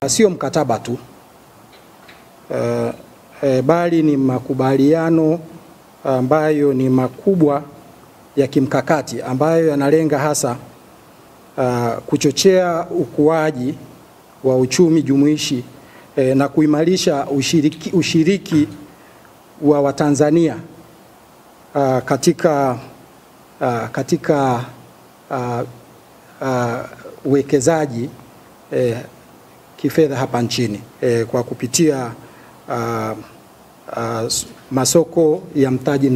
sio mkataba tu, bali ni makubaliano ambayo ni makubwa ya kimkakati ambayo yanalenga hasa kuchochea ukuaji wa uchumi jumuishi na kuimarisha ushiriki wa Watanzania katika uwekezaji kifedha hapa nchini kwa kupitia masoko ya mtaji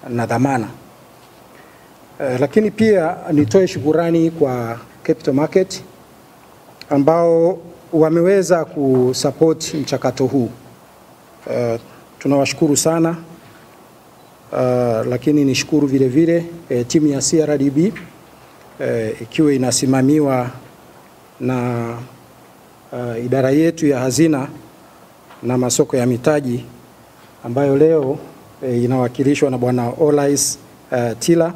na dhamana. Lakini pia nitoe shukurani kwa capital market ambao wameweza kusupport mchakato huu. Tunawashukuru sana. Lakini nishukuru vile vile timu ya CRDB ikiwa inasimamiwa na idara yetu ya hazina na masoko ya mitaji ambayo leo inawakilishwa na Bwana Olais Tila,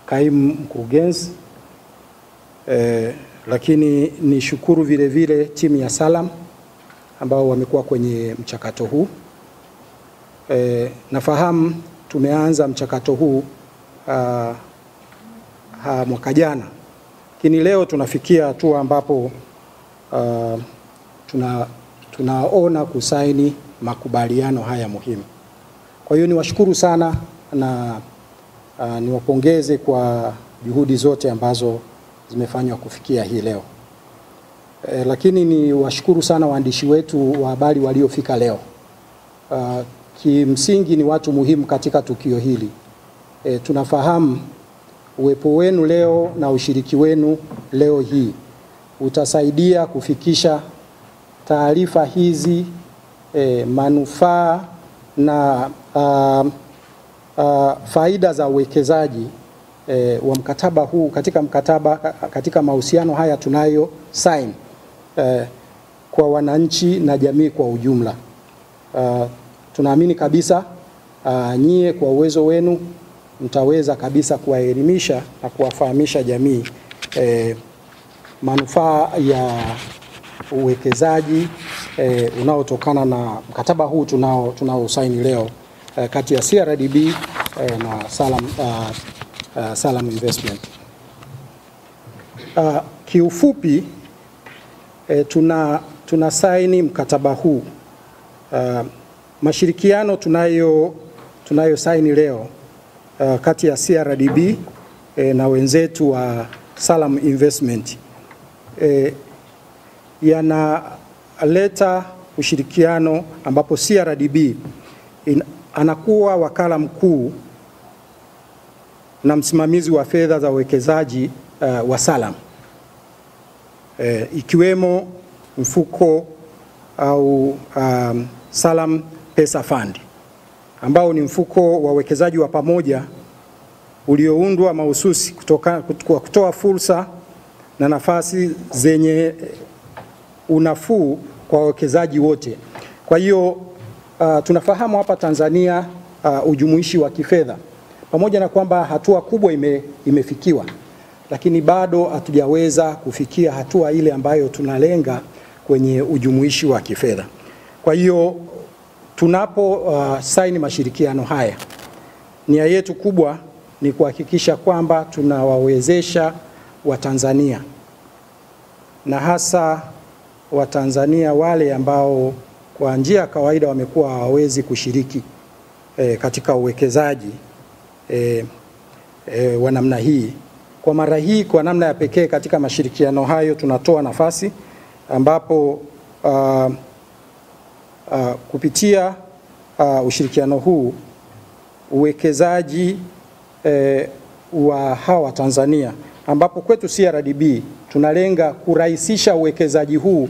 kaimu mkurugenzi. Lakini nishukuru vile vile timu ya Salam ambao wamekuwa kwenye mchakato huu. Nafahamu tumeanza mchakato huu mwaka jana, lakini leo tunafikia hatua ambapo tunaona kusaini makubaliano haya muhimu. Kwa hiyo niwashukuru sana na niwapongeze kwa juhudi zote ambazo zimefanywa kufikia hii leo. Lakini niwashukuru sana waandishi wetu wa habari waliofika leo. Kimsingi ni watu muhimu katika tukio hili. Tunafahamu uwepo wenu leo na ushiriki wenu leo hii utasaidia kufikisha taarifa hizi, manufaa na faida za uwekezaji wa mkataba huu katika mahusiano haya tunayo sign kwa wananchi na jamii kwa ujumla. Tunaamini kabisa nyie kwa uwezo wenu mtaweza kabisa kuwaelimisha na kuwafahamisha jamii manufaa ya uwekezaji unaotokana na mkataba huu tunao leo kati ya CRDB na Salam Investment. Kiufupi tuna saini mkataba huu. Mashirikiano tunayo saini leo kati ya CRDB na wenzetu wa Salam Investment yanaleta ushirikiano ambapo CRDB anakuwa wakala mkuu na msimamizi wa fedha za uwekezaji wa Salam, ikiwemo mfuko au Salam Pesa Fund ambao ni mfuko wa uwekezaji wa pamoja ulioundwa mahususi kutoa fursa na nafasi zenye unafuu kwa wawekezaji wote. Kwa hiyo tunafahamu hapa Tanzania ujumuishi wa kifedha, pamoja na kwamba hatua kubwa imefikiwa, lakini bado hatujaweza kufikia hatua ile ambayo tunalenga kwenye ujumuishi wa kifedha. Kwa hiyo tunapo saini mashirikiano haya, nia yetu kubwa ni kuhakikisha kwamba tunawawezesha Watanzania na hasa Watanzania wale ambao kwa njia ya kawaida wamekuwa hawawezi kushiriki katika uwekezaji wa namna hii. Kwa mara hii, kwa namna ya pekee katika mashirikiano hayo tunatoa nafasi ambapo kupitia ushirikiano huu uwekezaji wa hawa Tanzania, ambapo kwetu CRDB tunalenga kurahisisha uwekezaji huu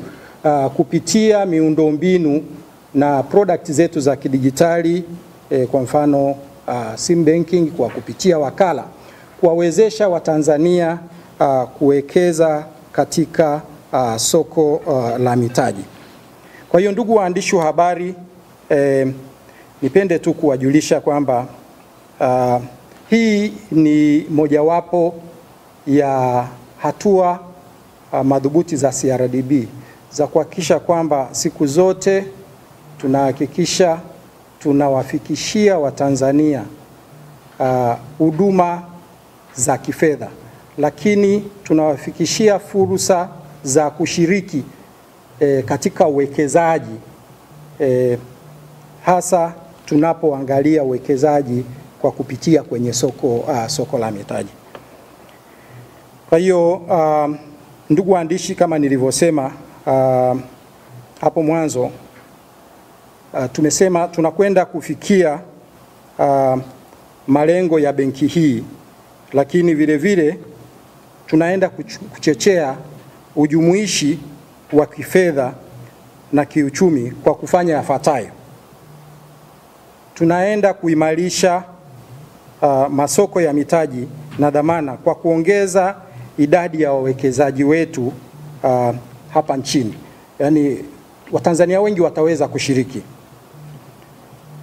kupitia miundombinu na product zetu za kidijitali, kwa mfano sim banking, kwa kupitia wakala, kuwawezesha Watanzania kuwekeza katika soko la mitaji. Kwa hiyo ndugu waandishi wa habari, nipende tu kuwajulisha kwamba hii ni mojawapo ya hatua madhubuti za CRDB za kuhakikisha kwamba siku zote tunahakikisha tunawafikishia Watanzania huduma za kifedha, lakini tunawafikishia fursa za kushiriki katika uwekezaji, hasa tunapoangalia uwekezaji kwa kupitia kwenye soko la mitaji. Kwa hiyo ndugu waandishi, kama nilivyosema hapo mwanzo, tumesema tunakwenda kufikia malengo ya benki hii, lakini vile vile tunaenda kuchochea ujumuishi wa kifedha na kiuchumi kwa kufanya yafuatayo. Tunaenda kuimarisha masoko ya mitaji na dhamana kwa kuongeza idadi ya wawekezaji wetu hapa nchini. Yaani Watanzania wengi wataweza kushiriki.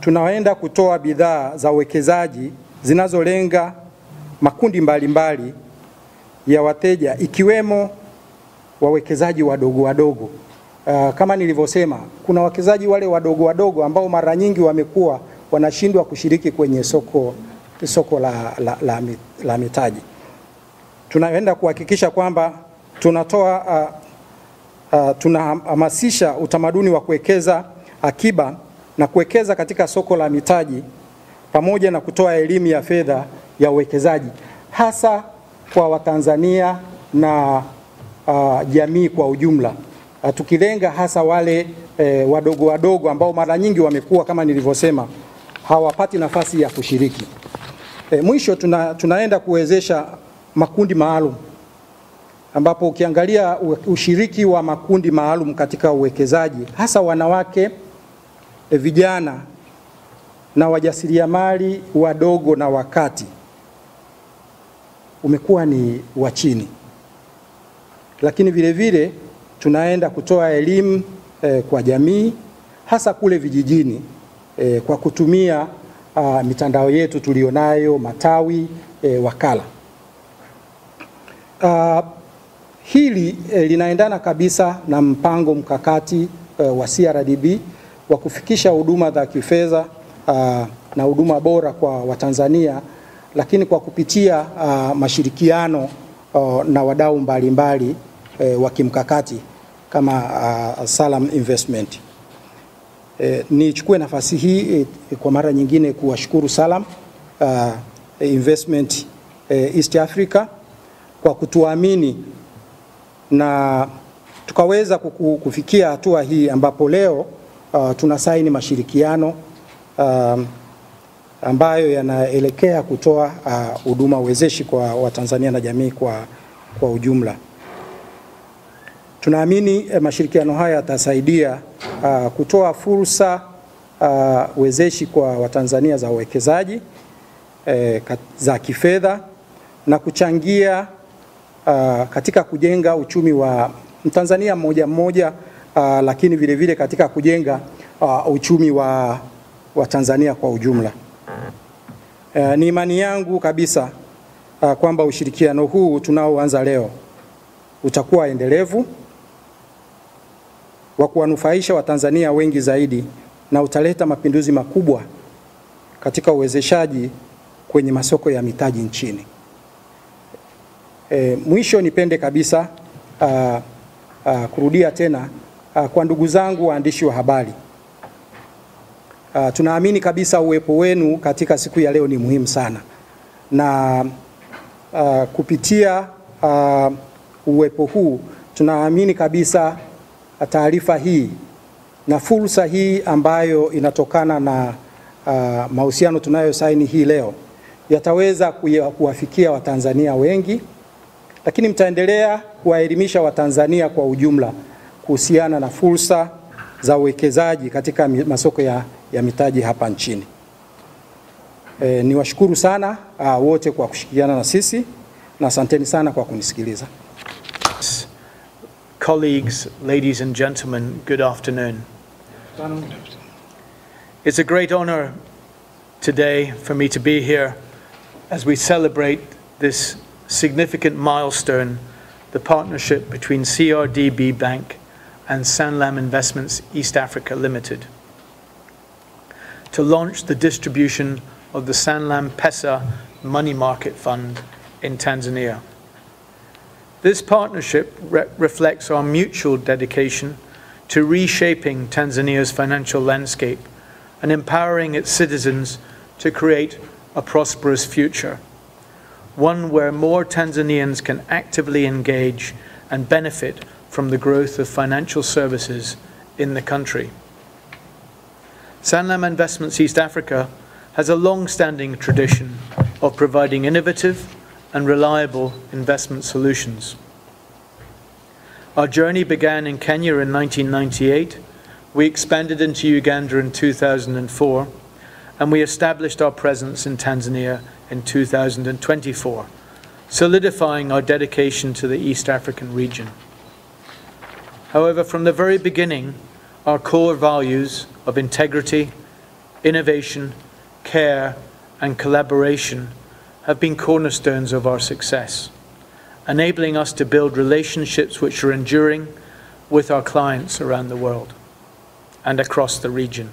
Tunaenda kutoa bidhaa za uwekezaji zinazolenga makundi mbalimbali ya wateja, ikiwemo wawekezaji wadogo. Kama nilivyosema, kuna wawekezaji wale wadogo ambao mara nyingi wamekuwa wanashindwa kushiriki kwenye soko la mitaji. Tunaenda kuhakikisha kwamba tunahamasisha utamaduni wa kuwekeza akiba na kuwekeza katika soko la mitaji, pamoja na kutoa elimu ya fedha ya uwekezaji hasa kwa Watanzania na jamii kwa ujumla, tukilenga hasa wale wadogo ambao mara nyingi wamekuwa, kama nilivyosema, hawapati nafasi ya kushiriki. Mwisho tunaenda kuwezesha makundi maalum, ambapo ukiangalia ushiriki wa makundi maalum katika uwekezaji, hasa wanawake, vijana na wajasiriamali wadogo na wakati, umekuwa ni wa chini. Lakini vile vile tunaenda kutoa elimu kwa jamii, hasa kule vijijini, kwa kutumia mitandao yetu tulionayo, matawi, wakala. Hili linaendana kabisa na mpango mkakati wa CRDB wa kufikisha huduma za kifedha na huduma bora kwa Watanzania, lakini kwa kupitia mashirikiano na wadau mbalimbali wa kimkakati kama Salam Investment. Nichukue nafasi hii kwa mara nyingine kuwashukuru Salam Investment East Africa kwa kutuamini na tukaweza kufikia hatua hii, ambapo leo tunasaini mashirikiano ambayo yanaelekea kutoa huduma wezeshi kwa Watanzania na jamii kwa ujumla. Tunaamini mashirikiano haya yatasaidia kutoa fursa wezeshi kwa Watanzania za uwekezaji za kifedha na kuchangia katika kujenga uchumi wa Mtanzania mmoja, lakini vile vile katika kujenga uchumi wa Tanzania kwa ujumla. Ni imani yangu kabisa kwamba ushirikiano huu tunaoanza leo utakuwa endelevu, wa kuwanufaisha Watanzania wengi zaidi, na utaleta mapinduzi makubwa katika uwezeshaji kwenye masoko ya mitaji nchini. Mwisho nipende kabisa kurudia tena kwa ndugu zangu waandishi wa habari. Tunaamini kabisa uwepo wenu katika siku ya leo ni muhimu sana, na kupitia uwepo huu tunaamini kabisa taarifa hii na fursa hii ambayo inatokana na mahusiano tunayosaini hii leo yataweza kuwafikia Watanzania wengi, lakini mtaendelea kuwaelimisha Watanzania kwa ujumla kuhusiana na fursa za uwekezaji katika masoko ya mitaji hapa nchini. Niwashukuru sana wote kwa kushirikiana na sisi, na asanteni sana kwa kunisikiliza. Colleagues, ladies and gentlemen, good afternoon. It's a great honor today for me to be here as we celebrate this significant milestone the partnership between CRDB Bank and Sanlam Investments East Africa Limited to launch the distribution of the Sanlam Pesa Money Market Fund in Tanzania. This partnership reflects our mutual dedication to reshaping Tanzania's financial landscape and empowering its citizens to create a prosperous future, one where more Tanzanians can actively engage and benefit from the growth of financial services in the country. Sanlam Investments East Africa has a long-standing tradition of providing innovative and reliable investment solutions. Our journey began in Kenya in 1998, we expanded into Uganda in 2004, and we established our presence in Tanzania in 2024, solidifying our dedication to the East African region. However, from the very beginning, our core values of integrity, innovation, care, and collaboration have been cornerstones of our success, enabling us to build relationships which are enduring with our clients around the world and across the region.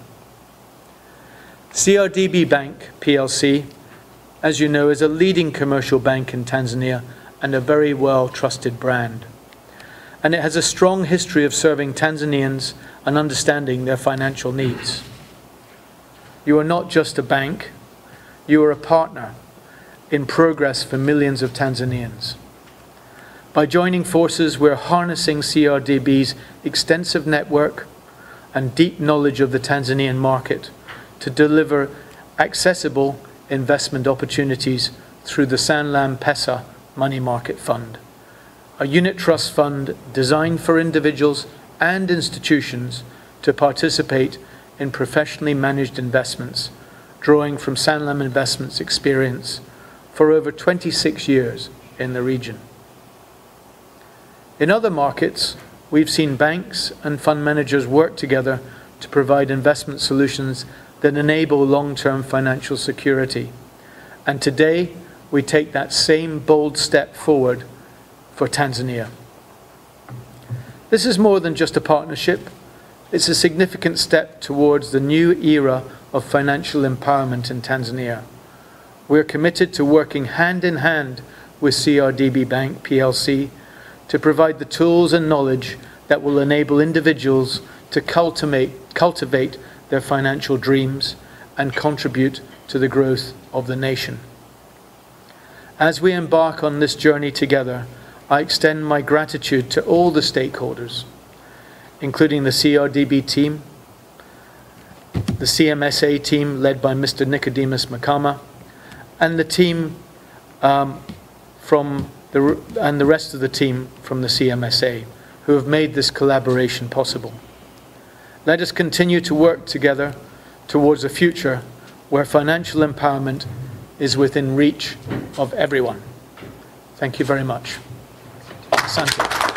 CRDB Bank PLC, as you know, is a leading commercial bank in Tanzania and a very well-trusted brand. And it has a strong history of serving Tanzanians and understanding their financial needs. You are not just a bank, you are a partner in progress for millions of Tanzanians. By joining forces, we're harnessing CRDB's extensive network and deep knowledge of the Tanzanian market to deliver accessible investment opportunities through the Sanlam Pesa Money Market Fund, a unit trust fund designed for individuals and institutions to participate in professionally managed investments, drawing from Sanlam Investments' experience for over 26 years in the region. In other markets, we've seen banks and fund managers work together to provide investment solutions that enable long-term financial security. And today, we take that same bold step forward for Tanzania. This is more than just a partnership. It's a significant step towards the new era of financial empowerment in Tanzania. We're committed to working hand in hand with CRDB Bank PLC to provide the tools and knowledge that will enable individuals to cultivate their financial dreams and contribute to the growth of the nation. As we embark on this journey together, I extend my gratitude to all the stakeholders, including the CRDB team, the CMSA team led by Mr. Nicodemus Makama, and the team and the rest of the team from the CMSA who have made this collaboration possible. Let us continue to work together towards a future where financial empowerment is within reach of everyone. Thank you very much. Asante.